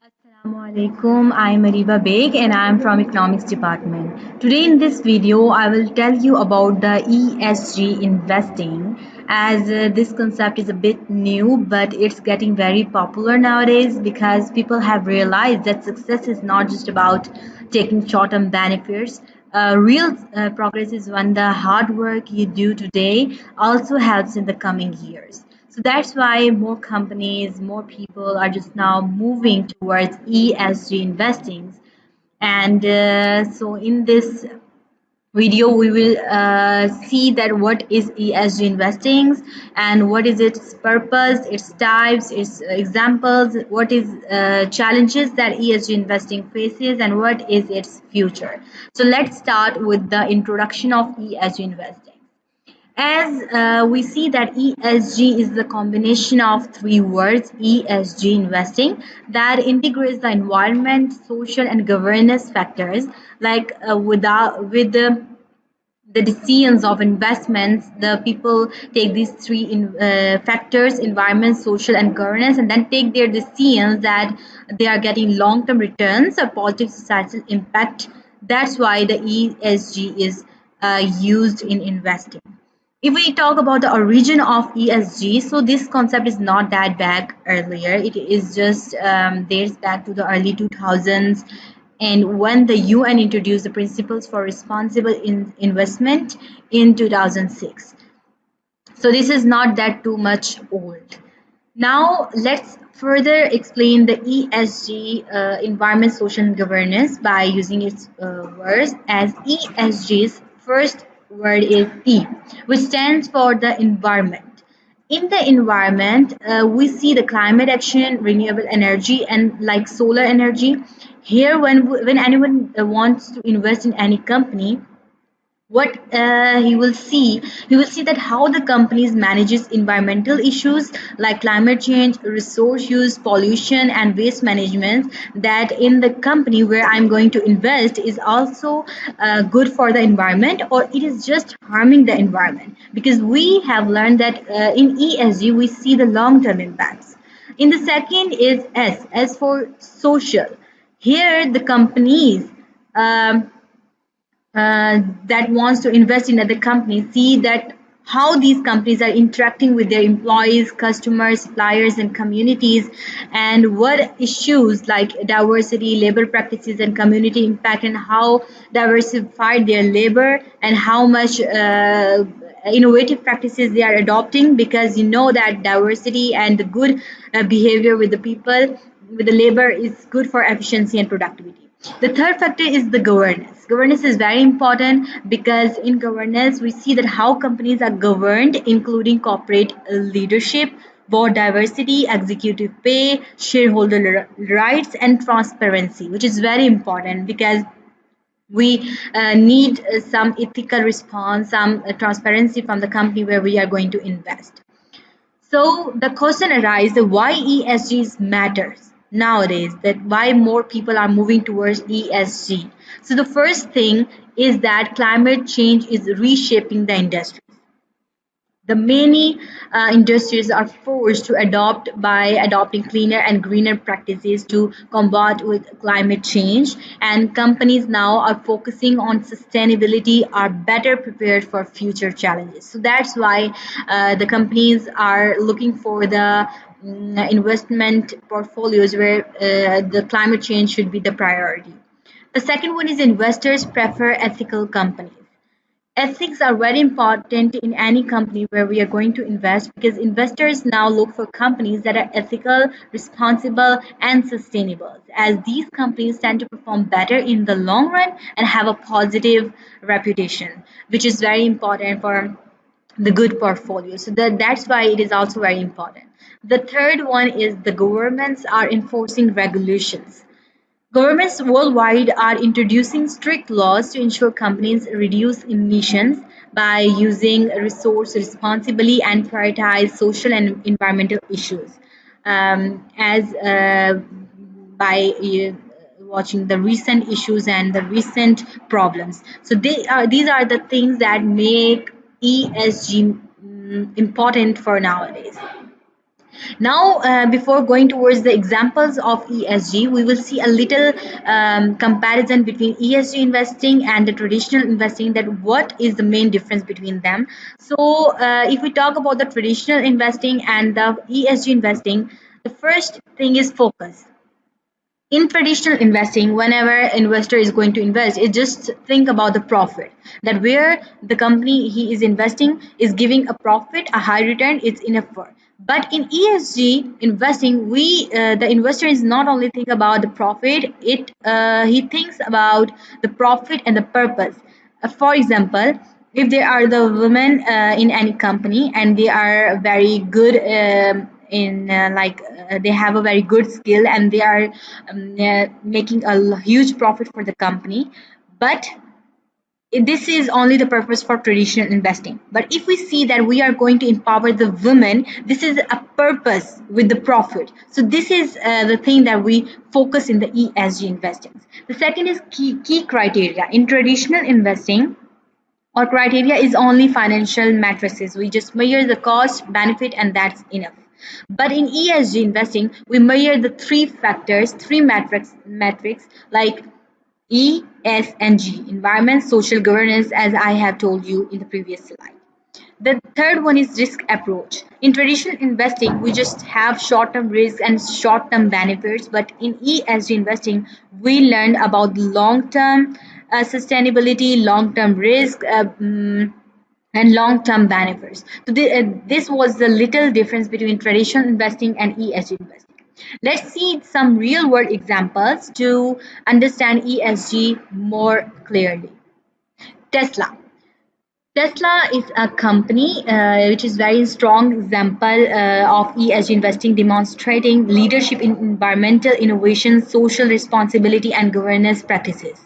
Assalamu alaikum. I'm Ariba Beg and I'm from Economics Department. Today in this video, I will tell you about the ESG investing as this concept is a bit new, but it's getting very popular nowadays because people have realized that success is not just about taking short-term benefits. Real progress is when the hard work you do today also helps in the coming years. So that's why more companies, more people are just now moving towards ESG investing. And so in this video, we will see that what is ESG investing and what is its purpose, its types, its examples, what is challenges that ESG investing faces, and what is its future. So let's start with the introduction of ESG investing. As we see that ESG is the combination of three words, ESG investing, that integrates the environment, social, and governance factors. Like with the decisions of investments, the people take these three factors: environment, social, and governance, and then take their decisions that they are getting long-term returns or positive societal impact. That's why the ESG is used in investing. If we talk about the origin of ESG, so this concept is not that back earlier. It is just dates back to the early 2000s, and when the UN introduced the principles for responsible investment in 2006. So this is not that too much old. Now let's further explain the ESG, environment, social, and governance, by using its words. As ESG's first word is E, which stands for the environment. In the environment, we see the climate action, renewable energy, and like solar energy. Here, when anyone wants to invest in any company, what he will see that how the companies manages environmental issues like climate change, resource use, pollution, and waste management, that in the company where I'm going to invest is also good for the environment, or it is just harming the environment, because we have learned that in ESG we see the long term impacts. In the second is S for social. Here the companies um, that wants to invest in other companies see that how these companies are interacting with their employees, customers, suppliers, and communities, and what issues like diversity, labor practices, and community impact, and how diversified their labor, and how much innovative practices they are adopting, because you know that diversity and the good behavior with the people, with the labor, is good for efficiency and productivity. The third factor is the governance. Governance is very important because in governance we see that how companies are governed, including corporate leadership, board diversity, executive pay, shareholder rights, and transparency, which is very important because we need some ethical response, some transparency from the company where we are going to invest. So the question arises, why ESG matters nowadays, that why more people are moving towards ESG. So the first thing is that climate change is reshaping the industry. The many industries are forced to adopt by adopting cleaner and greener practices to combat with climate change, and companies now are focusing on sustainability, are better prepared for future challenges. So that's why the companies are looking for the investment portfolios where the climate change should be the priority. The second one is investors prefer ethical companies. Ethics are very important in any company where we are going to invest, because investors now look for companies that are ethical, responsible, and sustainable, as these companies tend to perform better in the long run and have a positive reputation, which is very important for the good portfolio. So that's why it is also very important. The third one is the governments are enforcing regulations. Governments worldwide are introducing strict laws to ensure companies reduce emissions by using resource responsibly and prioritize social and environmental issues. As by watching the recent issues and the recent problems, so these are the things that make ESG important for nowadays. Now, before going towards the examples of ESG, we will see a little comparison between ESG investing and the traditional investing. That what is the main difference between them? So, if we talk about the traditional investing and the ESG investing, the first thing is focus. In traditional investing, whenever investor is going to invest, it just think about the profit, that where the company he is investing is giving a profit, a high return, it's enough for. But in ESG investing, we the investor is not only think about the profit, it he thinks about the profit and the purpose. For example, if there are the women in any company and they are very good in they have a very good skill and they are making a huge profit for the company, but this is only the purpose for traditional investing. But if we see that we are going to empower the women, this is a purpose with the profit. So this is the thing that we focus in the ESG investing. The second is key criteria in traditional investing. Our criteria is only financial matrices. We just measure the cost, benefit, and that's enough. But in ESG investing, we measure the three factors, three metrics like E, S, and G: environment, social governance, as I have told you in the previous slide. The third one is risk approach. In traditional investing, we just have short-term risk and short-term benefits, but in ESG investing, we learn about long-term sustainability, long-term risk, and long-term benefits. So this was the little difference between traditional investing and ESG investing. Let's see some real-world examples to understand ESG more clearly. Tesla. Tesla is a company which is very strong example of ESG investing, demonstrating leadership in environmental innovation, social responsibility, and governance practices.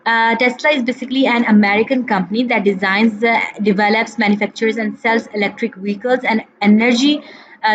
Tesla is basically an American company that designs, develops, manufactures, and sells electric vehicles and energy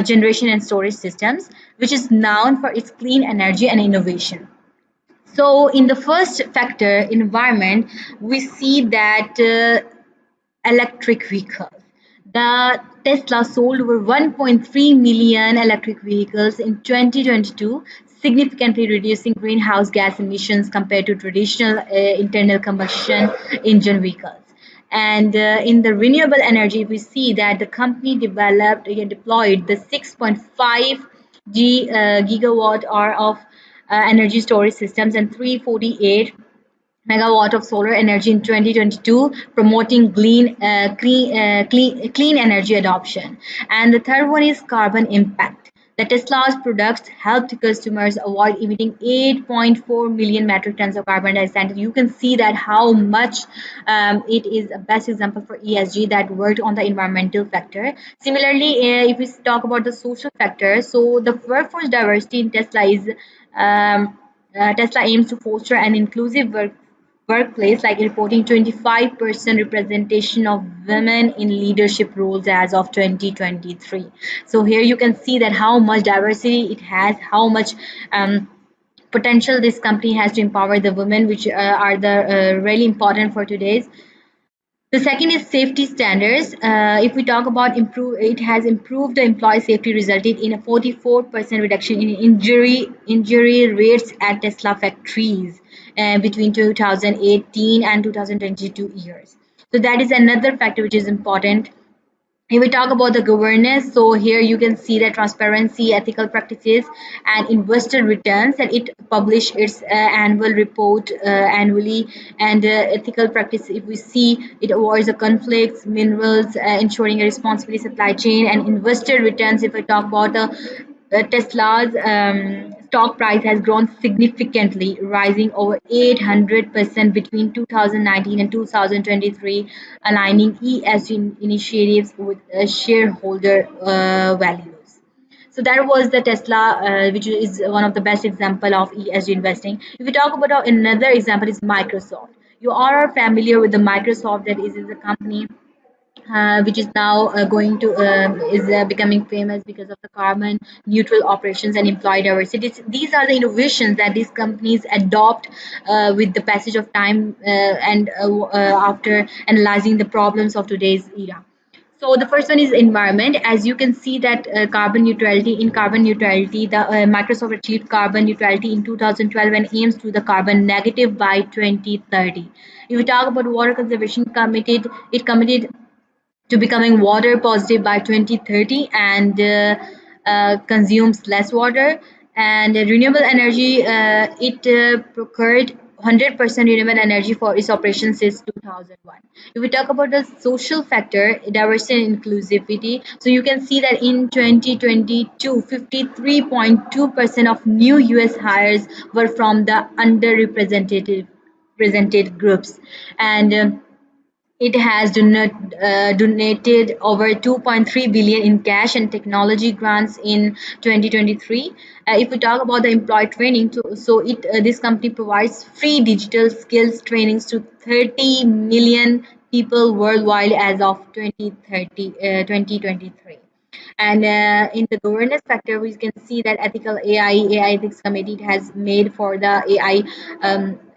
generation and storage systems, which is known for its clean energy and innovation. So, in the first factor, environment, we see that electric vehicles. The Tesla sold over 1.3 million electric vehicles in 2022, significantly reducing greenhouse gas emissions compared to traditional internal combustion engine vehicles. And in the renewable energy, we see that the company developed and deployed the 6.5 gigawatt hour of energy storage systems and 348 megawatt of solar energy in 2022, promoting clean energy adoption. And the third one is carbon impact. The Tesla's products helped customers avoid emitting 8.4 million metric tons of carbon dioxide. You can see that how much it is a best example for ESG that worked on the environmental factor. Similarly, if we talk about the social factor, so the workforce diversity in Tesla is Tesla aims to foster an inclusive workplace, like reporting 25% representation of women in leadership roles as of 2023. So here you can see that how much diversity it has, how much potential this company has to empower the women, which are the really important for today's. The second is safety standards. If we talk about it has improved the employee safety, resulted in a 44% reduction in injury rates at Tesla factories between 2018 and 2022 years. So that is another factor which is important. If we talk about the governance, so here you can see that transparency, ethical practices, and investor returns, that it publish its annual report annually, and ethical practice, if we see, it avoids the conflicts, minerals, ensuring a responsible supply chain, and investor returns. If I talk about Tesla's stock price has grown significantly, rising over 800% between 2019 and 2023, aligning ESG initiatives with shareholder values. So that was the Tesla, which is one of the best example of ESG investing. If we talk about another example, is Microsoft. You are familiar with the Microsoft, that is a company which is now going to is becoming famous because of the carbon neutral operations and employee diversity. These are the innovations that these companies adopt with the passage of time and after analyzing the problems of today's era. So the first one is environment. As you can see that carbon neutrality, the Microsoft achieved carbon neutrality in 2012 and aims to the carbon negative by 2030. If we talk about water conservation, it committed to becoming water positive by 2030 and consumes less water. And renewable energy, it procured 100% renewable energy for its operation since 2001. If we talk about the social factor, diversity and inclusivity, so you can see that in 2022, 53.2% of new US hires were from the underrepresented represented groups. And it has donated over 2.3 billion in cash and technology grants in 2023. If we talk about the employee training, this company provides free digital skills trainings to 30 million people worldwide as of 2023. And in the governance factor, we can see that ethical AI ethics committee has made for the AI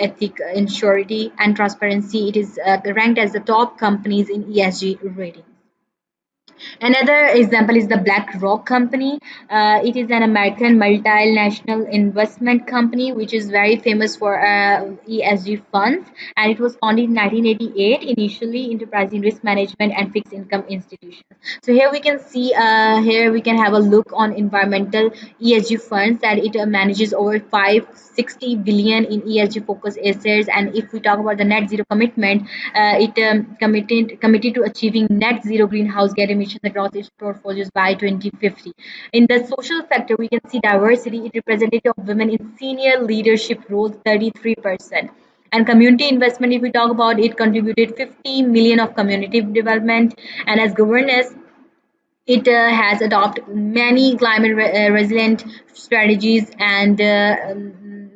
ethic, surety and transparency. It is ranked as the top companies in ESG rating. Another example is the BlackRock company. It is an American multinational investment company which is very famous for ESG funds, and it was founded in 1988, initially enterprising risk management and fixed income institutions. So here we can see, here we can have a look on environmental ESG funds that it manages over 560 billion in ESG focused assets. And if we talk about the net zero commitment, it committed to achieving net zero greenhouse gas emissions across its portfolios by 2050. In the social sector, we can see diversity. It representative of women in senior leadership roles 33%. And community investment, if we talk about it, contributed 50 million of community development. And as governance, it has adopted many climate resilient strategies and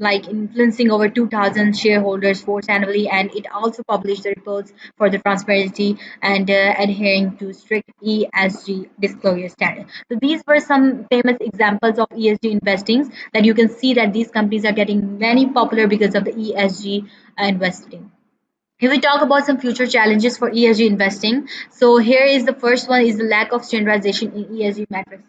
like influencing over 2,000 shareholders force annually. And it also published the reports for the transparency and adhering to strict ESG disclosure standards. So these were some famous examples of ESG investing that you can see that these companies are getting many popular because of the ESG investing. If we talk about some future challenges for ESG investing, so here is the first one is the lack of standardization in ESG metrics.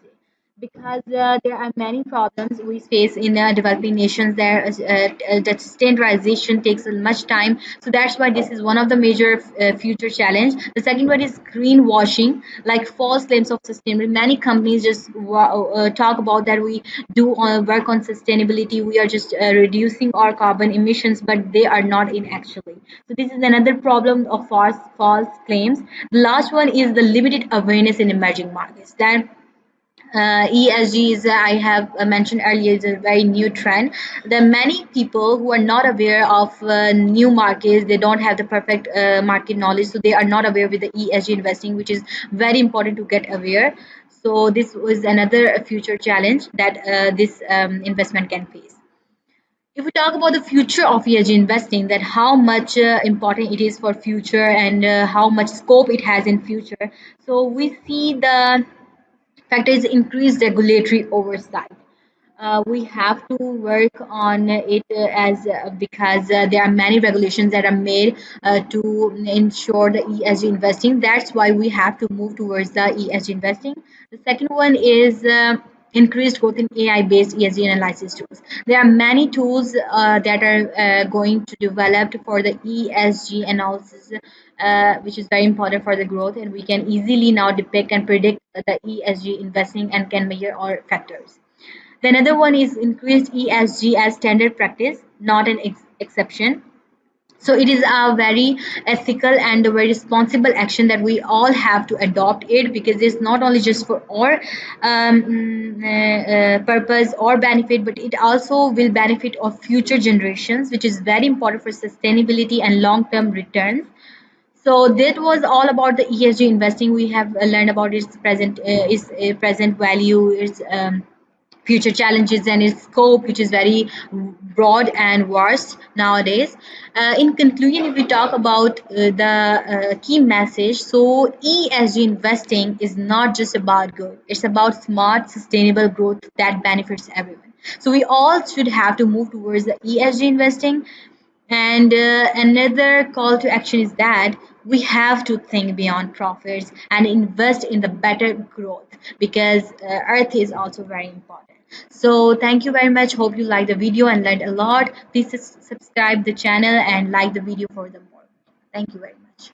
Because there are many problems we face in developing nations there, that standardization takes much time. So that's why this is one of the major future challenge. The second one is greenwashing, like false claims of sustainability. Many companies just talk about that we do work on sustainability, we are just reducing our carbon emissions, but they are not in actually. So this is another problem of false claims. The last one is the limited awareness in emerging markets. That ESG is, I have mentioned earlier, is a very new trend. There are many people who are not aware of new markets. They don't have the perfect market knowledge, so they are not aware with the ESG investing, which is very important to get aware. So this was another future challenge that this investment can face. If we talk about the future of ESG investing, that how much important it is for future and how much scope it has in future. So we see the factor is increased regulatory oversight. We have to work on it as because there are many regulations that are made to ensure the ESG investing. That's why we have to move towards the ESG investing. The second one is increased growth in AI-based ESG analysis tools. There are many tools that are going to develop for the ESG analysis, which is very important for the growth, and we can easily now depict and predict the ESG investing and can measure all factors. The another one is increased ESG as standard practice, not an exception. So it is a very ethical and a very responsible action that we all have to adopt it, because it's not only just for our purpose or benefit, but it also will benefit of future generations, which is very important for sustainability and long-term returns. So that was all about the ESG investing. We have learned about its present value, its future challenges and its scope, which is very broad and vast nowadays. In conclusion, if we talk about the key message, so ESG investing is not just about good, it's about smart, sustainable growth that benefits everyone. So we all should have to move towards the ESG investing. And another call to action is that we have to think beyond profits and invest in the better growth, because earth is also very important. So thank you very much. Hope you liked the video and learned a lot. Please subscribe the channel and like the video for the more. Thank you very much.